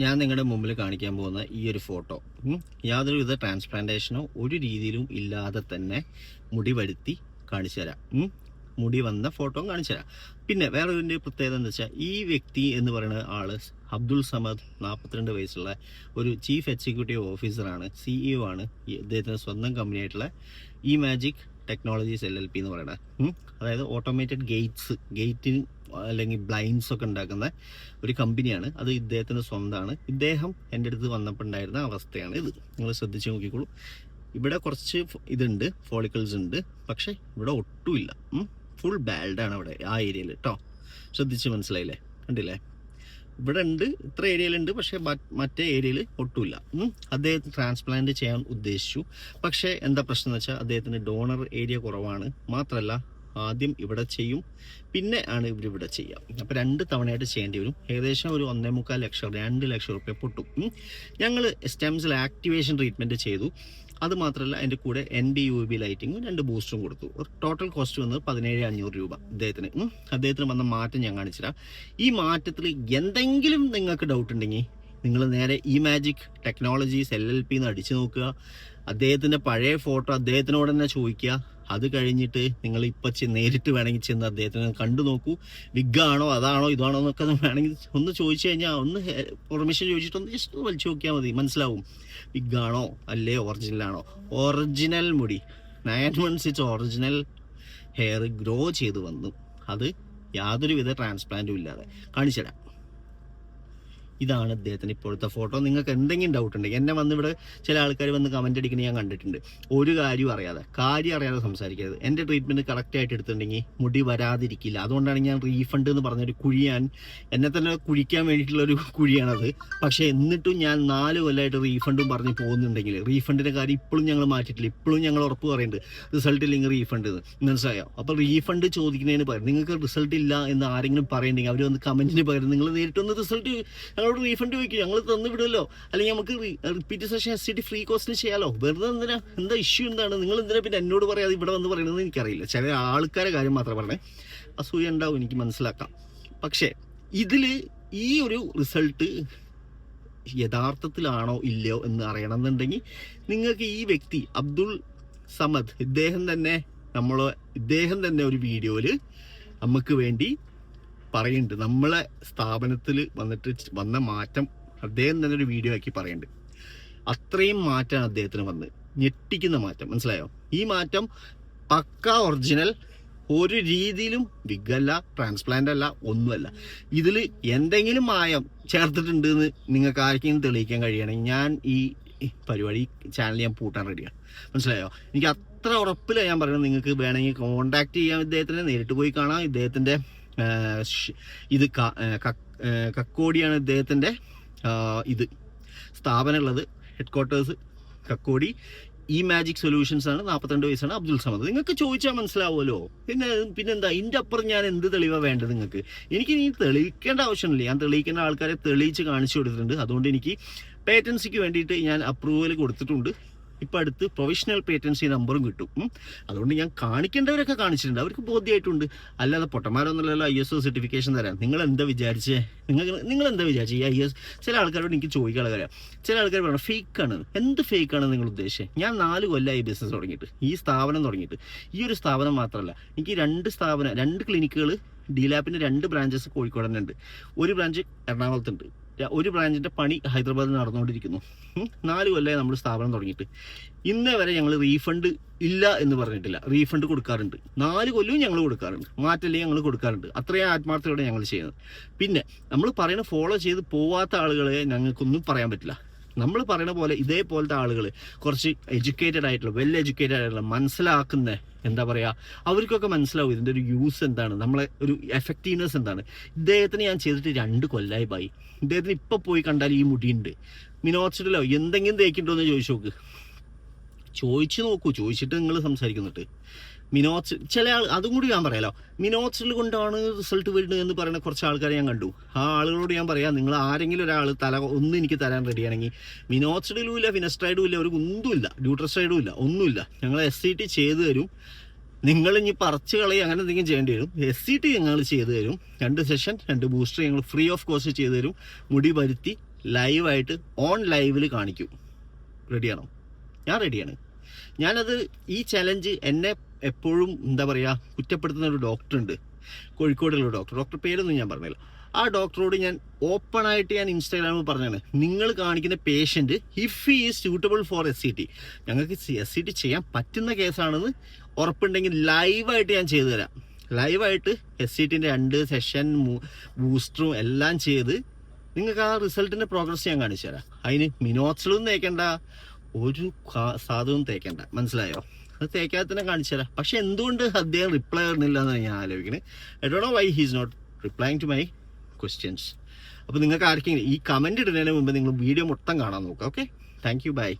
ഞാൻ നിങ്ങളുടെ മുമ്പിൽ കാണിക്കാൻ പോകുന്ന ഈ ഒരു ഫോട്ടോ യാതൊരുവിധ ട്രാൻസ്പ്ലാന്റേഷനോ ഒരു രീതിയിലും ഇല്ലാതെ തന്നെ മുടി വരുത്തി കാണിച്ചു തരാം. മുടി വന്ന ഫോട്ടോ കാണിച്ചു തരാം. പിന്നെ വേറെ ഒരു പ്രത്യേകത എന്ന് വെച്ചാൽ ഈ വ്യക്തി എന്ന് പറയുന്ന ആള് അബ്ദുൾ സമദ്, 42 വയസ്സുള്ള ഒരു ചീഫ് എക്സിക്യൂട്ടീവ് ഓഫീസറാണ്, CEO ആണ്. ഇദ്ദേഹത്തിൻ്റെ സ്വന്തം കമ്പനിയായിട്ടുള്ള ഇ മാജിക് ടെക്നോളജീസ് LLP എന്ന് പറയുന്നത്. അതായത് ഓട്ടോമേറ്റഡ് ഗേറ്റിന് അല്ലെങ്കിൽ ബ്ലൈൻഡ്സ് ഒക്കെ ഉണ്ടാക്കുന്ന ഒരു കമ്പനിയാണ്. അത് ഇദ്ദേഹത്തിൻ്റെ സ്വന്തമാണ്. ഇദ്ദേഹം എൻ്റെ അടുത്ത് വന്നപ്പോൾ ഉണ്ടായിരുന്ന അവസ്ഥയാണ് ഇത്. നിങ്ങൾ ശ്രദ്ധിച്ച് നോക്കിക്കോളൂ. ഇവിടെ കുറച്ച് ഇതുണ്ട്, ഫോളിക്കിൾസ് ഉണ്ട്, പക്ഷെ ഇവിടെ ഒട്ടുമില്ല. ഫുൾ ബാൽഡാണ് അവിടെ ആ ഏരിയയിൽ കേട്ടോ. ശ്രദ്ധിച്ച് മനസ്സിലായില്ലേ? കണ്ടില്ലേ? ഇവിടെ ഉണ്ട്, ഇത്ര ഏരിയയിലുണ്ട്, പക്ഷെ മറ്റേ ഏരിയയിൽ ഒട്ടുമില്ല. അദ്ദേഹത്തിന് ട്രാൻസ്പ്ലാന്റ് ചെയ്യാൻ ഉദ്ദേശിച്ചു. പക്ഷേ എന്താ പ്രശ്നം എന്ന് വെച്ചാൽ അദ്ദേഹത്തിന് ഡോണർ ഏരിയ കുറവാണ്. മാത്രമല്ല ആദ്യം ഇവിടെ ചെയ്യും, പിന്നെ ആണ് ഇവരിവിടെ ചെയ്യാം. അപ്പോൾ 2 തവണയായിട്ട് ചെയ്യേണ്ടി വരും. ഏകദേശം ഒരു 1.25 ലക്ഷം 2 ലക്ഷം റുപ്യ പൊട്ടും. ഞങ്ങൾ സ്റ്റെം സെൽ ആക്ടിവേഷൻ ട്രീറ്റ്മെൻറ്റ് ചെയ്തു. അത് മാത്രമല്ല അതിൻ്റെ കൂടെ ND-UVB ലൈറ്റിങ്ങും 2 ബൂസ്റ്ററും കൊടുത്തു. ഒരു ടോട്ടൽ കോസ്റ്റ് വന്നത് 17,500 രൂപ അദ്ദേഹത്തിന് വന്ന മാറ്റം ഞാൻ കാണിച്ചുതരാം. ഈ മാറ്റത്തിൽ എന്തെങ്കിലും നിങ്ങൾക്ക് ഡൗട്ട് ഉണ്ടെങ്കിൽ നിങ്ങൾ നേരെ ഇ മാജിക് ടെക്നോളജീസ് LLP എന്ന് അടിച്ചു നോക്കുക. അദ്ദേഹത്തിൻ്റെ പഴയ ഫോട്ടോ അദ്ദേഹത്തിനോട് തന്നെ ചോദിക്കുക. അത് കഴിഞ്ഞിട്ട് നിങ്ങൾ ഇപ്പം നേരിട്ട് വേണമെങ്കിൽ ചെന്ന് അദ്ദേഹത്തിന് കണ്ടു നോക്കൂ. വിഗാണോ അതാണോ ഇതാണോ എന്നൊക്കെ വേണമെങ്കിൽ ഒന്ന് ചോദിച്ചു കഴിഞ്ഞാൽ ഒന്ന് പെർമിഷൻ ചോദിച്ചിട്ട് ഒന്ന് ജസ്റ്റ് വലിച്ചു നോക്കിയാൽ മതി, മനസ്സിലാവും. വിഗാണോ അല്ലേ ഒറിജിനലാണോ. ഒറിജിനൽ മുടി 9 months ഒറിജിനൽ ഹെയർ ഗ്രോ ചെയ്ത് വന്നു. അത് യാതൊരുവിധ ട്രാൻസ്പ്ലാന്റും ഇല്ലാതെ കാണിച്ചു തരാം. ഇതാണ് അദ്ദേഹത്തിന് ഇപ്പോഴത്തെ ഫോട്ടോ. നിങ്ങൾക്ക് എന്തെങ്കിലും ഡൗട്ട് ഉണ്ടെങ്കിൽ എന്നെ വന്നിവിടെ ചില ആൾക്കാർ വന്ന് കമൻ്റ് അടിക്കുന്നത് ഞാൻ കണ്ടിട്ടുണ്ട്. ഒരു കാര്യം അറിയാതെ സംസാരിക്കരുത്. എൻ്റെ ട്രീറ്റ്മെൻറ്റ് കറക്റ്റായിട്ട് എടുത്തിട്ടുണ്ടെങ്കിൽ മുടി വരാതിരിക്കില്ല. അതുകൊണ്ടാണ് ഞാൻ റീഫണ്ട് എന്ന് പറഞ്ഞൊരു എന്നെ തന്നെ കുഴിക്കാൻ വേണ്ടിയിട്ടുള്ളൊരു കുഴിയാണത്. പക്ഷേ എന്നിട്ടും ഞാൻ 4 കൊല്ലമായിട്ട് റീഫണ്ടും പറഞ്ഞ് പോകുന്നുണ്ടെങ്കിൽ റീഫണ്ടിൻ്റെ കാര്യം ഇപ്പോഴും ഞങ്ങൾ മാറ്റിയിട്ടില്ല. ഇപ്പോഴും ഞങ്ങൾ ഉറപ്പ് പറയുന്നുണ്ട് റിസൾട്ട് ഇല്ലെങ്കിൽ റീഫണ്ട് മനസ്സിലായോ. അപ്പോൾ റീഫണ്ട് ചോദിക്കുന്നതിന് പകരം നിങ്ങൾക്ക് റിസൾട്ട് ഇല്ല എന്ന് ആരെങ്കിലും പറയുന്നുണ്ടെങ്കിൽ അവർ വന്ന് കമൻറ്റിന് പകരം നിങ്ങൾ നേരിട്ടൊന്ന് റിസൾട്ട് റീഫണ്ട് ചോദിക്കും, ഞങ്ങൾ തന്നു വിടുമല്ലോ. അല്ലെങ്കിൽ നമുക്ക് റിപ്പീറ്റ് സെഷൻ SCT ഫ്രീ കോസ്റ്റിന് ചെയ്യാലോ. വെറുതെ എന്താ ഇഷ്യൂ എന്താണ്? നിങ്ങൾ എന്തിനാ പിന്നെ എന്നോട് പറയാതെ ഇവിടെ വന്ന് പറയുന്നത് എനിക്കറിയില്ല. ചില ആൾക്കാരെ കാര്യം മാത്രം പറഞ്ഞേ. അസൂയ ഉണ്ടാവും, എനിക്ക് മനസ്സിലാക്കാം. പക്ഷേ ഇതിൽ ഈ ഒരു റിസൾട്ട് യഥാർത്ഥത്തിലാണോ ഇല്ലയോ എന്ന് അറിയണമെന്നുണ്ടെങ്കിൽ നിങ്ങൾക്ക് ഈ വ്യക്തി അബ്ദുൾ സമദ് ഇദ്ദേഹം തന്നെ ഒരു വീഡിയോയിൽ നമുക്ക് വേണ്ടി പറയുന്നുണ്ട്. നമ്മളെ സ്ഥാപനത്തിൽ വന്ന മാറ്റം അദ്ദേഹം തന്നെ ഒരു വീഡിയോ ആക്കി പറയുന്നുണ്ട്. അത്രയും മാറ്റമാണ് അദ്ദേഹത്തിന് വന്ന്, ഞെട്ടിക്കുന്ന മാറ്റം, മനസ്സിലായോ? ഈ മാറ്റം പക്ക ഒറിജിനൽ, ഒരു രീതിയിലും വിഗല്ല, ട്രാൻസ്പ്ലാന്റ് അല്ല, ഒന്നുമല്ല. ഇതിൽ എന്തെങ്കിലും മായം ചേർത്തിട്ടുണ്ട് എന്ന് നിങ്ങൾക്ക് ആർക്കെങ്കിലും തെളിയിക്കാൻ കഴിയണമെങ്കിൽ ഞാൻ ഈ പരിപാടി ചാനൽ ഞാൻ പൂട്ടാൻ റെഡിയാണ്, മനസ്സിലായോ? എനിക്ക് അത്ര ഉറപ്പില്ല ഞാൻ പറയുന്നത്. നിങ്ങൾക്ക് വേണമെങ്കിൽ കോണ്ടാക്ട് ചെയ്യാം, ഇദ്ദേഹത്തിനെ നേരിട്ട് പോയി കാണാം. ഇദ്ദേഹത്തിൻ്റെ ഇത് കക്കോടിയാണ് ഇദ്ദേഹത്തിൻ്റെ ഇത് സ്ഥാപനം ഉള്ളത്. Headquarters Kakkodi. E magic solutions ആണ്. 42 വയസ്സാണ് അബ്ദുൾ സമദ്. നിങ്ങൾക്ക് ചോദിച്ചാൽ മനസ്സിലാവുമല്ലോ. പിന്നെന്താ ഇതിൻ്റെ അപ്പുറം ഞാൻ എന്ത് തെളിവാണ് വേണ്ടത് നിങ്ങൾക്ക്? എനിക്ക് ഇനി തെളിയിക്കേണ്ട ആവശ്യമില്ല. ഞാൻ തെളിയിക്കേണ്ട ആൾക്കാരെ തെളിയിച്ച് കാണിച്ചു കൊടുത്തിട്ടുണ്ട്. അതുകൊണ്ട് എനിക്ക് പേറ്റൻസിക്ക് വേണ്ടിയിട്ട് ഞാൻ അപ്രൂവൽ കൊടുത്തിട്ടുണ്ട്. ഇപ്പം അടുത്ത് പ്രൊവിഷണൽ പേറ്റൻസി നമ്പറും കിട്ടും. അതുകൊണ്ട് ഞാൻ കാണിക്കേണ്ടവരൊക്കെ കാണിച്ചിട്ടുണ്ട്, അവർക്ക് ബോധ്യമായിട്ടുണ്ട്. അല്ലാതെ പൊട്ടന്മാരൊന്നുമല്ലല്ലോ ISO സർട്ടിഫിക്കേഷൻ തരാം. നിങ്ങൾ എന്താ വിചാരിച്ചേ? ഈ IS ചില ആൾക്കാരോട് എനിക്ക് ചോദിക്കാനുള്ള കാര്യം. ചില ആൾക്കാർ പറയണം ഫേക്കാണ്. എന്ത് ഫേക്കാണ് നിങ്ങൾ ഉദ്ദേശിച്ചത്? ഞാൻ 4 കൊല്ലമായി ബിസിനസ് തുടങ്ങിയിട്ട്, ഈ സ്ഥാപനം തുടങ്ങിയിട്ട്. ഈ ഒരു സ്ഥാപനം മാത്രമല്ല, എനിക്ക് 2 ക്ലിനിക്കുകൾ, DLAPൻ്റെ 2 ബ്രാഞ്ചസ് കോഴിക്കോട് തന്നെ ഉണ്ട്. ഒരു ബ്രാഞ്ച് എറണാകുളത്തുണ്ട്. ഒരു ബ്രാഞ്ചിൻ്റെ പണി ഹൈദരാബാദിൽ നടന്നുകൊണ്ടിരിക്കുന്നു. 4 കൊല്ലമായി നമ്മൾ സ്ഥാപനം തുടങ്ങിയിട്ട്. ഇന്നേ വരെ ഞങ്ങൾ റീഫണ്ട് ഇല്ല എന്ന് പറഞ്ഞിട്ടില്ല. റീഫണ്ട് കൊടുക്കാറുണ്ട്. 4 കൊല്ലവും ഞങ്ങൾ കൊടുക്കാറുണ്ട്. മാറ്റല്ലേ ഞങ്ങൾ കൊടുക്കാറുണ്ട്. അത്രയും ആത്മാർത്ഥതയോടെ ഞങ്ങൾ ചെയ്യുന്നത്. പിന്നെ നമ്മൾ പറയുന്ന ഫോളോ ചെയ്ത് പോവാത്ത ആളുകളെ ഞങ്ങൾക്കൊന്നും പറയാൻ പറ്റില്ല. നമ്മൾ പറയുന്ന പോലെ ഇതേപോലത്തെ ആളുകൾ കുറച്ച് വെൽ എഡ്യൂക്കേറ്റഡ് ആയിട്ടുള്ള മനസ്സിലാക്കുന്ന, എന്താ പറയുക, അവർക്കൊക്കെ മനസ്സിലാവും ഇതിൻ്റെ ഒരു യൂസ് എന്താണ്, നമ്മളെ ഒരു എഫക്റ്റീവ്നെസ് എന്താണ്. ഇദ്ദേഹത്തിന് ഞാൻ ചെയ്തിട്ട് 2 കൊല്ലമായി ബായി. ഇദ്ദേഹത്തിന് ഇപ്പോൾ പോയി കണ്ടാൽ ഈ മുടിയുണ്ട്. മിനോക്സിഡിലോ എന്തെങ്കിലും തേക്കിണ്ടോ എന്ന് ചോദിച്ചു നോക്കൂ. ചോദിച്ചിട്ട് നിങ്ങൾ സംസാരിക്കുന്നുണ്ട്. ചില ആൾ അതും കൂടി ഞാൻ പറയാലോ. മിനോക്സിഡിൽ കൊണ്ടാണ് റിസൾട്ട് വരുന്നത് എന്ന് പറയുന്ന കുറച്ച് ആൾക്കാരെ ഞാൻ കണ്ടു. ആ ആളുകളോട് ഞാൻ പറയാം, നിങ്ങൾ ആരെങ്കിലും ഒരാൾ എനിക്ക് തരാൻ റെഡിയാണെങ്കിൽ മിനോക്സിഡിലും ഇല്ല, ഫിനസ്ട്രൈഡും ഇല്ല, ഒരു ഒന്നുമില്ല, ഡ്യൂട്രസൈഡും ഇല്ല, ഒന്നുമില്ല. ഞങ്ങൾ SCT ചെയ്തു തരും. നിങ്ങൾ ഇനി പറിച്ച് കളയും അങ്ങനെ എന്തെങ്കിലും ചെയ്യേണ്ടി വരും. SCT ഞങ്ങൾ ചെയ്തു തരും. 2 സെഷൻ 2 ബൂസ്റ്റർ ഞങ്ങൾ ഫ്രീ ഓഫ് കോസ്റ്റ് ചെയ്തു തരും. മുടി വരുത്തി ലൈവായിട്ട് ഓൺ ലൈവിൽ കാണിക്കും. റെഡിയാണോ? ഞാൻ റെഡിയാണ്. ഞാനത് ഈ ചലഞ്ച് എന്നെ എപ്പോഴും എന്താ പറയുക കുറ്റപ്പെടുത്തുന്ന ഒരു ഡോക്ടറുണ്ട്, കോഴിക്കോടുള്ള ഡോക്ടർ പേരൊന്നും ഞാൻ പറഞ്ഞില്ല. ആ ഡോക്ടറോട് ഞാൻ ഓപ്പണായിട്ട് ഞാൻ ഇൻസ്റ്റാഗ്രാമിൽ പറഞ്ഞാണ്, നിങ്ങൾ കാണിക്കുന്ന patient if he is suitable for SCT, ഞങ്ങൾക്ക് SCT ചെയ്യാൻ പറ്റുന്ന കേസാണെന്ന് ഉറപ്പുണ്ടെങ്കിൽ ലൈവായിട്ട് ഞാൻ ചെയ്തു തരാം. ലൈവായിട്ട് SCTൻ്റെ 2 സെഷൻ ബൂസ്റ്ററും എല്ലാം ചെയ്ത് നിങ്ങൾക്ക് ആ റിസൾട്ടിൻ്റെ പ്രോഗ്രസ് ഞാൻ കാണിച്ചു തരാം. അതിന് മിനോക്സിലൊന്നും തേക്കേണ്ട, ഒരു സാധനവും തേക്കേണ്ട, മനസ്സിലായോ? അത് തേക്കാതെ തന്നെ കാണിച്ചു തരാം. പക്ഷെ എന്തുകൊണ്ട് അദ്ദേഹം റിപ്ലൈ ചെയ്യുന്നില്ല എന്നാണ് ഞാൻ ആലോചിക്കുന്നത്. I don't know why he is not replying to my questions. അപ്പോൾ നിങ്ങൾക്ക് ആർക്കെങ്കിലും ഈ കമൻറ്റ് ഇടുന്നതിന് മുമ്പ് നിങ്ങൾ വീഡിയോ മൊത്തം കാണാൻ നോക്കുക. Okay, thank you, by.